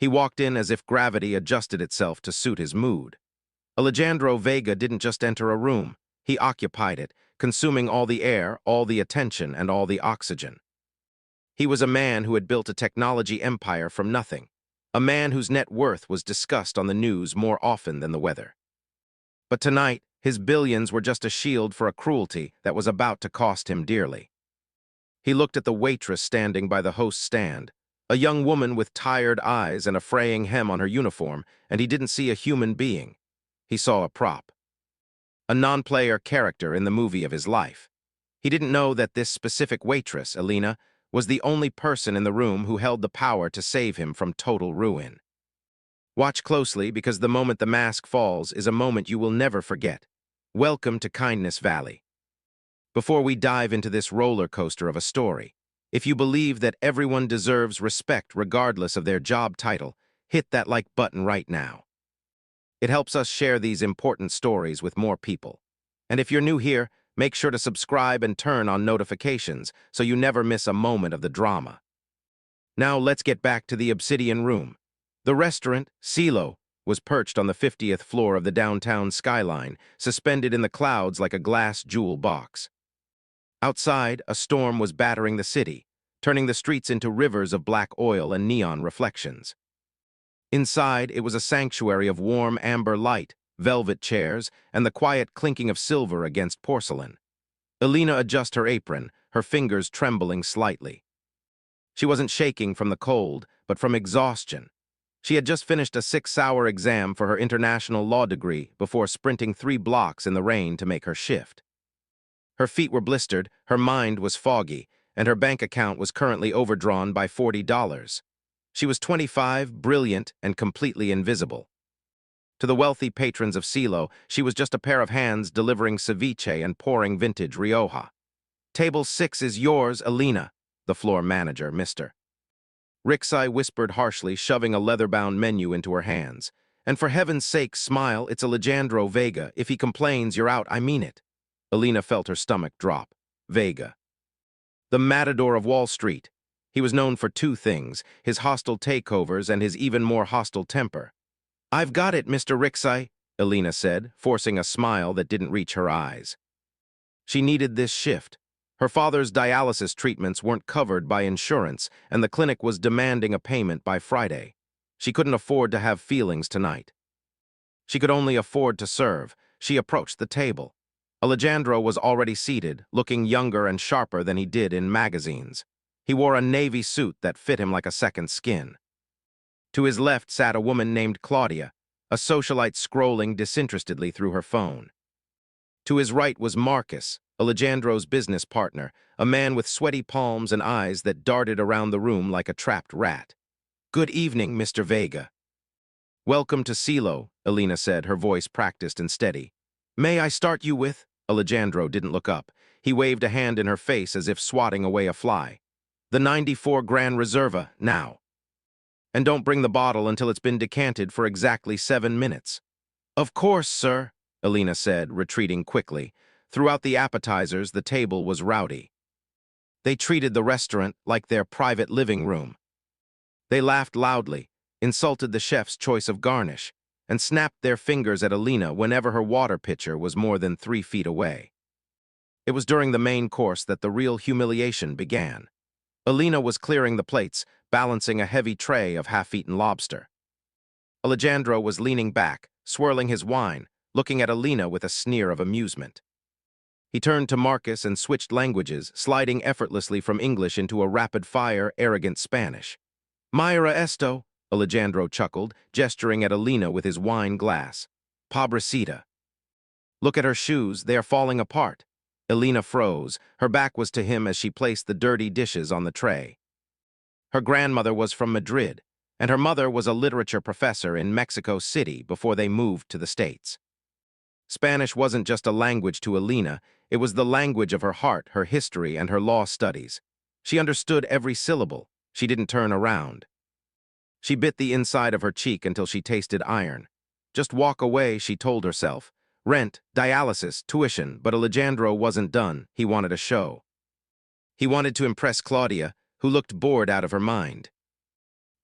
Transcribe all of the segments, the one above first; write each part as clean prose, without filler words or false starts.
He walked in as if gravity adjusted itself to suit his mood. Alejandro Vega didn't just enter a room. He occupied it, consuming all the air, all the attention, and all the oxygen. He was a man who had built a technology empire from nothing, a man whose net worth was discussed on the news more often than the weather. But tonight, his billions were just a shield for a cruelty that was about to cost him dearly. He looked at the waitress standing by the host's stand, a young woman with tired eyes and a fraying hem on her uniform, and he didn't see a human being. He saw a prop, a non-player character in the movie of his life. He didn't know that this specific waitress, Elena, was the only person in the room who held the power to save him from total ruin. Watch closely, because the moment the mask falls is a moment you will never forget. Welcome to Kindness Valley. Before we dive into this roller coaster of a story, if you believe that everyone deserves respect regardless of their job title, hit that like button right now. It helps us share these important stories with more people. And if you're new here, make sure to subscribe and turn on notifications so you never miss a moment of the drama. Now let's get back to the Obsidian Room. The restaurant, Silo, was perched on the 50th floor of the downtown skyline, suspended in the clouds like a glass jewel box. Outside, a storm was battering the city, turning the streets into rivers of black oil and neon reflections. Inside, it was a sanctuary of warm amber light, velvet chairs, and the quiet clinking of silver against porcelain. Elena adjusted her apron, her fingers trembling slightly. She wasn't shaking from the cold, but from exhaustion. She had just finished a 6-hour exam for her international law degree before sprinting 3 blocks in the rain to make her shift. Her feet were blistered, her mind was foggy, and her bank account was currently overdrawn by $40. She was 25, brilliant, and completely invisible. To the wealthy patrons of Silo, she was just a pair of hands delivering ceviche and pouring vintage Rioja. "Table 6 is yours, Elena," the floor manager, Mr. Rixai whispered harshly, shoving a leather-bound menu into her hands. "And for heaven's sake, smile, it's Alejandro Vega. If he complains, you're out, I mean it." Elena felt her stomach drop. Vega. The matador of Wall Street. He was known for 2 things, his hostile takeovers and his even more hostile temper. "I've got it, Mr. Rixai," Elena said, forcing a smile that didn't reach her eyes. She needed this shift. Her father's dialysis treatments weren't covered by insurance, and the clinic was demanding a payment by Friday. She couldn't afford to have feelings tonight. She could only afford to serve. She approached the table. Alejandro was already seated, looking younger and sharper than he did in magazines. He wore a navy suit that fit him like a second skin. To his left sat a woman named Claudia, a socialite scrolling disinterestedly through her phone. To his right was Marcus, Alejandro's business partner, a man with sweaty palms and eyes that darted around the room like a trapped rat. "Good evening, Mr. Vega." "Welcome to Silo," Elena said, her voice practiced and steady. "May I start you with—" Alejandro didn't look up. He waved a hand in her face as if swatting away a fly. "The 94 Gran Reserva, now. And don't bring the bottle until it's been decanted for exactly 7 minutes." "Of course, sir," Elena said, retreating quickly. Throughout the appetizers, the table was rowdy. They treated the restaurant like their private living room. They laughed loudly, insulted the chef's choice of garnish, and snapped their fingers at Elena whenever her water pitcher was more than 3 feet away. It was during the main course that the real humiliation began. Elena was clearing the plates, balancing a heavy tray of half-eaten lobster. Alejandro was leaning back, swirling his wine, looking at Elena with a sneer of amusement. He turned to Marcus and switched languages, sliding effortlessly from English into a rapid-fire, arrogant Spanish. "Mayra esto," Alejandro chuckled, gesturing at Elena with his wine glass. "Pobrecita. Look at her shoes, they are falling apart." Elena froze. Her back was to him as she placed the dirty dishes on the tray. Her grandmother was from Madrid, and her mother was a literature professor in Mexico City before they moved to the States. Spanish wasn't just a language to Elena, it was the language of her heart, her history, and her law studies. She understood every syllable. She didn't turn around. She bit the inside of her cheek until she tasted iron. Just walk away, she told herself. Rent, dialysis, tuition, but Alejandro wasn't done. He wanted a show. He wanted to impress Claudia, who looked bored out of her mind.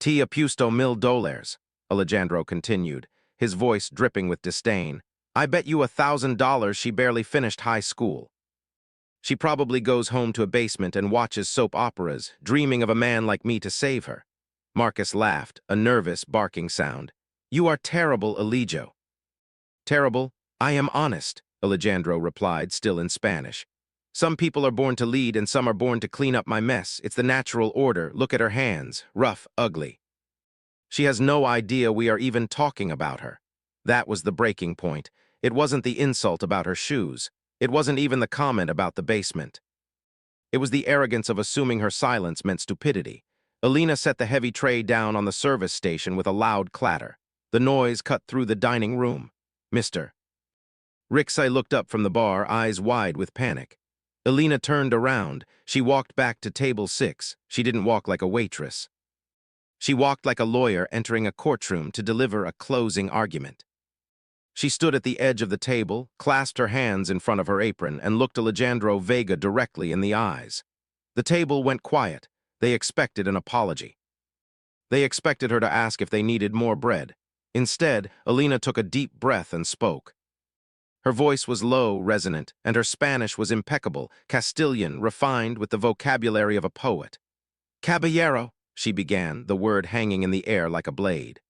Ti apuesto $1,000, Alejandro continued, his voice dripping with disdain. I bet you $1,000 she barely finished high school. She probably goes home to a basement and watches soap operas, dreaming of a man like me to save her. Marcus laughed, a nervous, barking sound. You are terrible, Alejo. Terrible? I am honest, Alejandro replied, still in Spanish. Some people are born to lead and some are born to clean up my mess. It's the natural order. Look at her hands. Rough, ugly. She has no idea we are even talking about her. That was the breaking point. It wasn't the insult about her shoes. It wasn't even the comment about the basement. It was the arrogance of assuming her silence meant stupidity. Elena set the heavy tray down on the service station with a loud clatter. The noise cut through the dining room. Mr. Rixai looked up from the bar, eyes wide with panic. Elena turned around. She walked back to table 6. She didn't walk like a waitress. She walked like a lawyer entering a courtroom to deliver a closing argument. She stood at the edge of the table, clasped her hands in front of her apron, and looked Alejandro Vega directly in the eyes. The table went quiet. They expected an apology. They expected her to ask if they needed more bread. Instead, Elena took a deep breath and spoke. Her voice was low, resonant, and her Spanish was impeccable, Castilian, refined with the vocabulary of a poet. Caballero, she began, the word hanging in the air like a blade.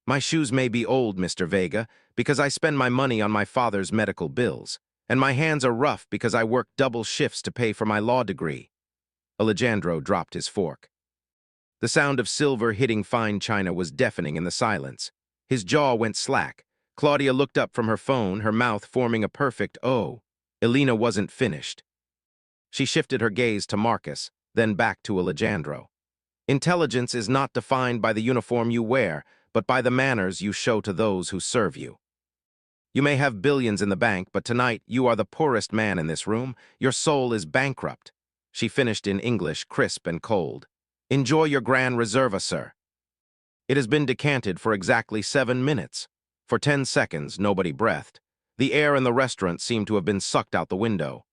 My shoes may be old, Mr. Vega, because I spend my money on my father's medical bills, and my hands are rough because I work double shifts to pay for my law degree. Alejandro dropped his fork. The sound of silver hitting fine china was deafening in the silence. His jaw went slack. Claudia looked up from her phone, her mouth forming a perfect O. Elena wasn't finished. She shifted her gaze to Marcus, then back to Alejandro. Intelligence is not defined by the uniform you wear, but by the manners you show to those who serve you. You may have billions in the bank, but tonight you are the poorest man in this room. Your soul is bankrupt. She finished in English, crisp and cold. Enjoy your Gran Reserva, sir. It has been decanted for exactly 7 minutes. For 10 seconds, nobody breathed. The air in the restaurant seemed to have been sucked out the window.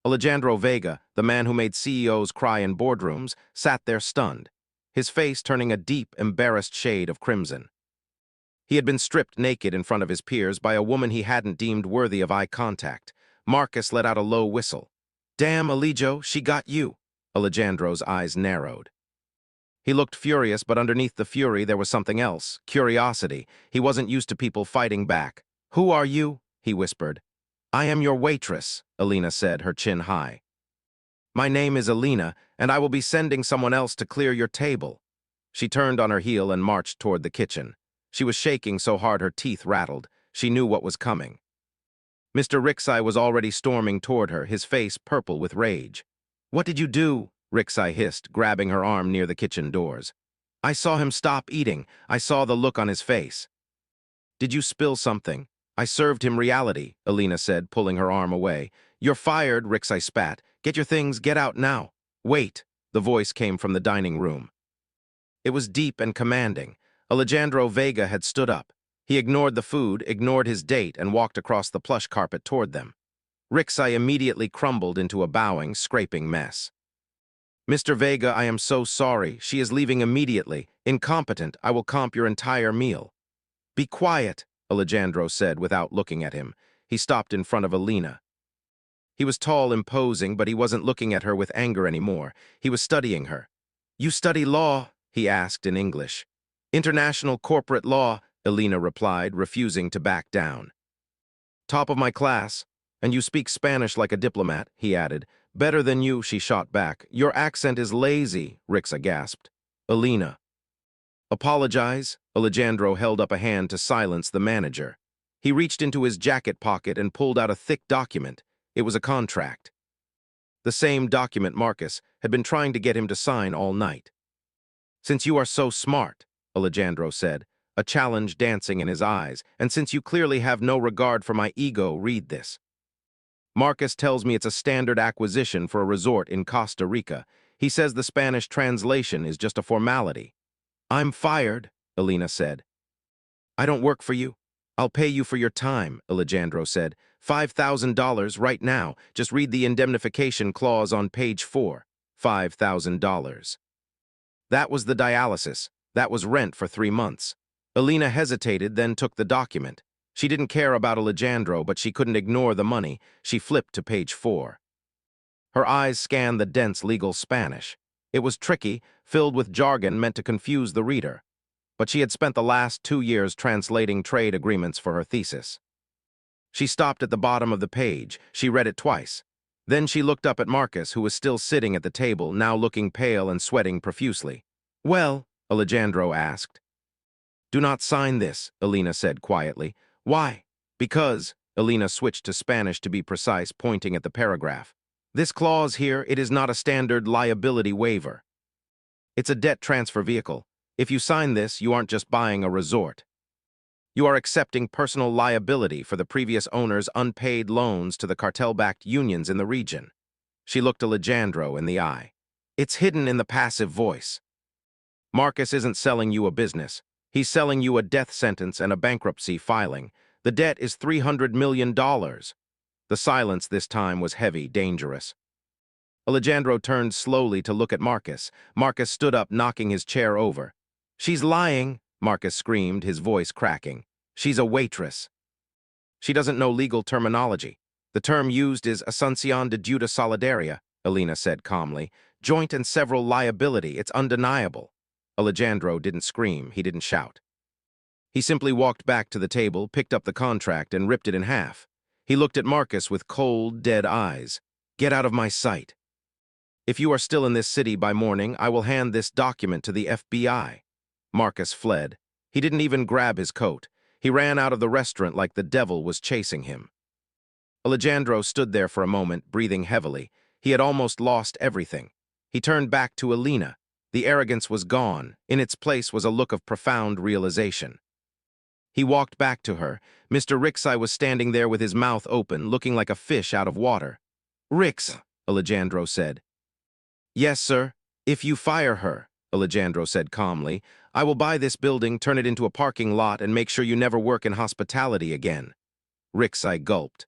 Alejandro Vega, the man who made CEOs cry in boardrooms, sat there stunned, his face turning a deep, embarrassed shade of crimson. He had been stripped naked in front of his peers by a woman he hadn't deemed worthy of eye contact. Marcus let out a low whistle. Damn, Alejo, she got you. Alejandro's eyes narrowed. He looked furious, but underneath the fury there was something else, curiosity. He wasn't used to people fighting back. Who are you? He whispered. I am your waitress, Elena said, her chin high. My name is Elena, and I will be sending someone else to clear your table. She turned on her heel and marched toward the kitchen. She was shaking so hard her teeth rattled. She knew what was coming. Mr. Rixai was already storming toward her, his face purple with rage. What did you do? Rixai hissed, grabbing her arm near the kitchen doors. I saw him stop eating. I saw the look on his face. Did you spill something? I served him reality, Elena said, pulling her arm away. You're fired, Rixai spat. Get your things, get out now. Wait, the voice came from the dining room. It was deep and commanding. Alejandro Vega had stood up. He ignored the food, ignored his date, and walked across the plush carpet toward them. Rixai immediately crumbled into a bowing, scraping mess. Mr. Vega, I am so sorry. She is leaving immediately. Incompetent. I will comp your entire meal. Be quiet, Alejandro said without looking at him. He stopped in front of Elena. He was tall, imposing, but he wasn't looking at her with anger anymore. He was studying her. You study law? He asked in English. International corporate law, Elena replied, refusing to back down. Top of my class. And you speak Spanish like a diplomat, he added. Better than you, she shot back. Your accent is lazy, Rixa gasped. Elena. Apologize? Alejandro held up a hand to silence the manager. He reached into his jacket pocket and pulled out a thick document. It was a contract. The same document Marcus had been trying to get him to sign all night. Since you are so smart, Alejandro said, a challenge dancing in his eyes, and since you clearly have no regard for my ego, read this. Marcus tells me it's a standard acquisition for a resort in Costa Rica. He says the Spanish translation is just a formality. I'm fired, Elena said. I don't work for you. I'll pay you for your time, Alejandro said. $5,000 right now. Just read the indemnification clause on page 4. $5,000. That was the dialysis. That was rent for 3 months. Elena hesitated, then took the document. She didn't care about Alejandro, but she couldn't ignore the money. She flipped to page 4. Her eyes scanned the dense legal Spanish. It was tricky, filled with jargon meant to confuse the reader. But she had spent the last 2 years translating trade agreements for her thesis. She stopped at the bottom of the page. She read it twice. Then she looked up at Marcus, who was still sitting at the table, now looking pale and sweating profusely. "Well?" Alejandro asked. "Do not sign this," Elena said quietly. "Why?" "Because," Elena switched to Spanish to be precise, pointing at the paragraph. "This clause here, it is not a standard liability waiver. It's a debt transfer vehicle. If you sign this, you aren't just buying a resort. You are accepting personal liability for the previous owner's unpaid loans to the cartel-backed unions in the region." She looked Alejandro in the eye. "It's hidden in the passive voice. Marcus isn't selling you a business. He's selling you a death sentence and a bankruptcy filing. The debt is $300 million. The silence this time was heavy, dangerous. Alejandro turned slowly to look at Marcus. Marcus stood up, knocking his chair over. "She's lying," Marcus screamed, his voice cracking. "She's a waitress. She doesn't know legal terminology. The term used is asunción de deuda solidaria," Elena said calmly. "Joint and several liability, it's undeniable." Alejandro didn't scream, he didn't shout. He simply walked back to the table, picked up the contract, and ripped it in half. He looked at Marcus with cold, dead eyes. "Get out of my sight. If you are still in this city by morning, I will hand this document to the FBI." Marcus fled. He didn't even grab his coat. He ran out of the restaurant like the devil was chasing him. Alejandro stood there for a moment, breathing heavily. He had almost lost everything. He turned back to Elena. The arrogance was gone. In its place was a look of profound realization. He walked back to her. Mr. Rixai was standing there with his mouth open, looking like a fish out of water. "Rix," Alejandro said. "Yes, sir. If you fire her," Alejandro said calmly, "I will buy this building, turn it into a parking lot, and make sure you never work in hospitality again." Rixai gulped.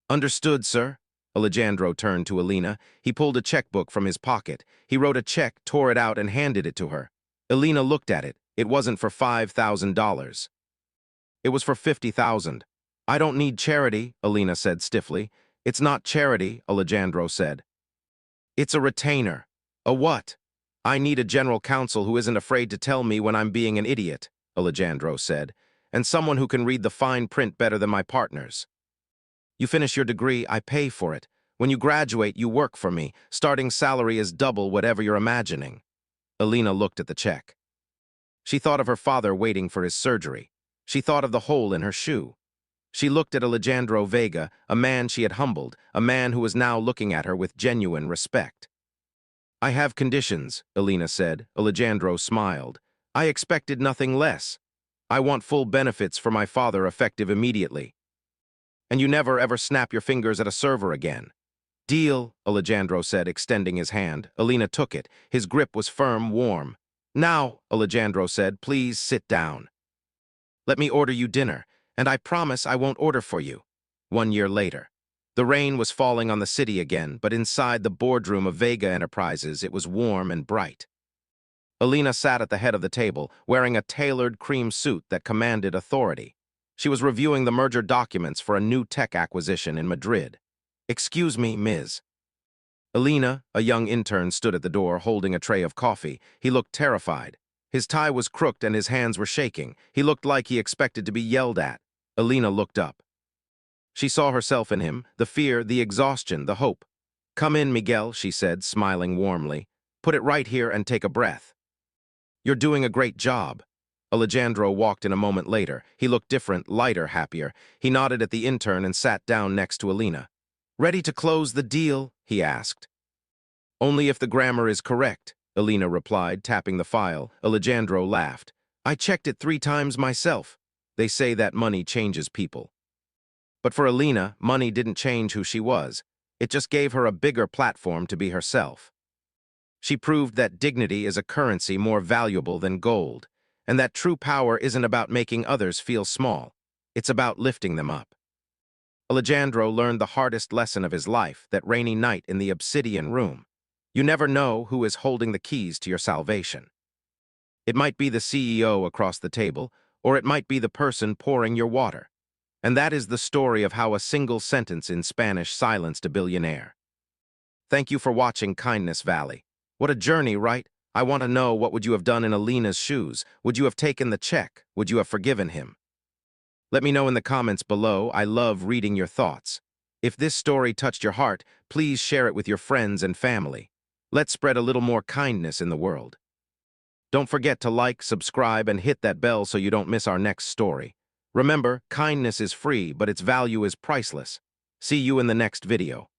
"Understood, sir." Alejandro turned to Elena. He pulled a checkbook from his pocket. He wrote a check, tore it out, and handed it to her. Elena looked at it. It wasn't for $5,000. It was for $50,000. "I don't need charity," Elena said stiffly. "It's not charity," Alejandro said. "It's a retainer." "A what?" "I need a general counsel who isn't afraid to tell me when I'm being an idiot," Alejandro said, "and someone who can read the fine print better than my partners. You finish your degree, I pay for it. When you graduate, you work for me. Starting salary is double whatever you're imagining." Elena looked at the check. She thought of her father waiting for his surgery. She thought of the hole in her shoe. She looked at Alejandro Vega, a man she had humbled, a man who was now looking at her with genuine respect. "I have conditions," Elena said. Alejandro smiled. "I expected nothing less. I want full benefits for my father effective immediately. And you never ever snap your fingers at a server again." "Deal," Alejandro said, extending his hand. Elena took it. His grip was firm, warm. "Now," Alejandro said, "please sit down. Let me order you dinner, and I promise I won't order for you." 1 year later. The rain was falling on the city again, but inside the boardroom of Vega Enterprises, it was warm and bright. Elena sat at the head of the table, wearing a tailored cream suit that commanded authority. She was reviewing the merger documents for a new tech acquisition in Madrid. "Excuse me, Ms." Elena, a young intern, stood at the door holding a tray of coffee. He looked terrified. His tie was crooked and his hands were shaking. He looked like he expected to be yelled at. Elena looked up. She saw herself in him, the fear, the exhaustion, the hope. "Come in, Miguel," she said, smiling warmly. "Put it right here and take a breath. You're doing a great job." Alejandro walked in a moment later. He looked different, lighter, happier. He nodded at the intern and sat down next to Elena. "Ready to close the deal?" he asked. "Only if the grammar is correct," Elena replied, tapping the file. Alejandro laughed. "I checked it 3 times myself. They say that money changes people." But for Elena, money didn't change who she was. It just gave her a bigger platform to be herself. She proved that dignity is a currency more valuable than gold, and that true power isn't about making others feel small. It's about lifting them up. Alejandro learned the hardest lesson of his life that rainy night in the Obsidian Room. You never know who is holding the keys to your salvation. It might be the CEO across the table, or it might be the person pouring your water. And that is the story of how a single sentence in Spanish silenced a billionaire. Thank you for watching Kindness Valley. What a journey, right? I want to know, what would you have done in Elena's shoes? Would you have taken the check? Would you have forgiven him? Let me know in the comments below. I love reading your thoughts. If this story touched your heart, please share it with your friends and family. Let's spread a little more kindness in the world. Don't forget to like, subscribe, and hit that bell so you don't miss our next story. Remember, kindness is free, but its value is priceless. See you in the next video.